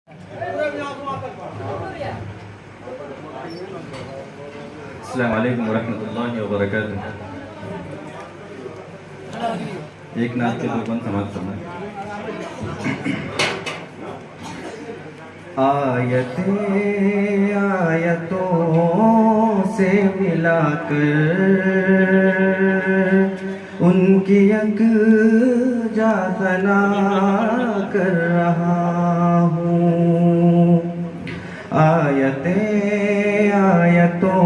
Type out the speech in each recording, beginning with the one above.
अस्सलामु अलैकुम वरहमतुल्लाहि वबरकातुह। एक नाथ के दो बंद समाप्त करना। आयतें आयतों से मिलाकर उनकी यकजा सना कर रहा हूँ। आयतें आयतों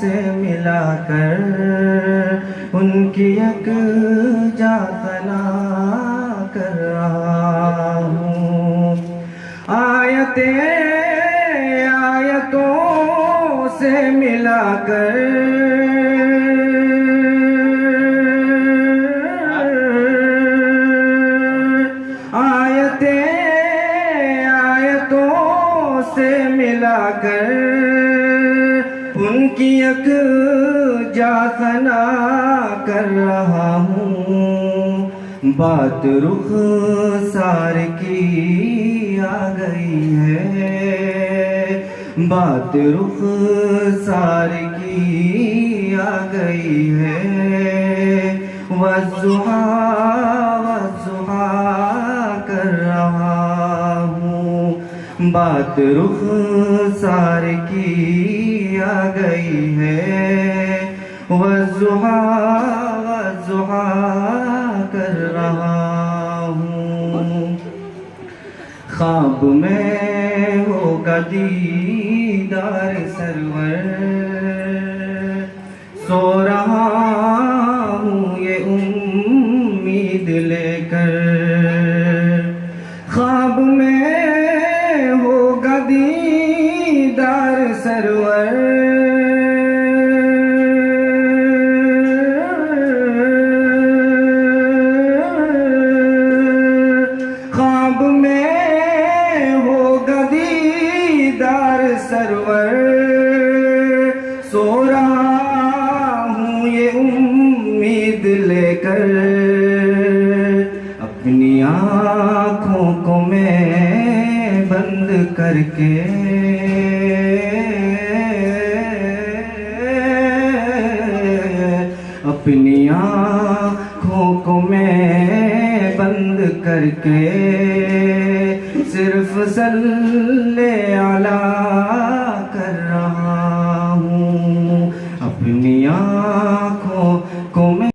से मिलाकर उनकी यकजा सना कर रहा हूँ। आयतें आयतों से मिलाकर आयतें आयतों से मिलाकर उनकी यकजा सना कर रहा हूँ। बात रुख सार की आ गई है, बात रुख सार की आ गई है। वज़ुहा वज़ुहा कर रहा हूँ। बात रुख सार की आ गई है। वज़ुहा वज़ुहा कर रहा हूँ। ख्वाब में होगा दीदार सरवर, सो रहा हूँ ये उम्मीद लेकर। ख्वाब में होगा दीदार सरवर, ख्वाब में होगा दीदार सरवर। सो रहा हूँ ये उम्मीद लेकर। अपनी आँखों को मैं बंद करके अपनी आँखों को मैं बंद करके सिर्फ सल्ले अला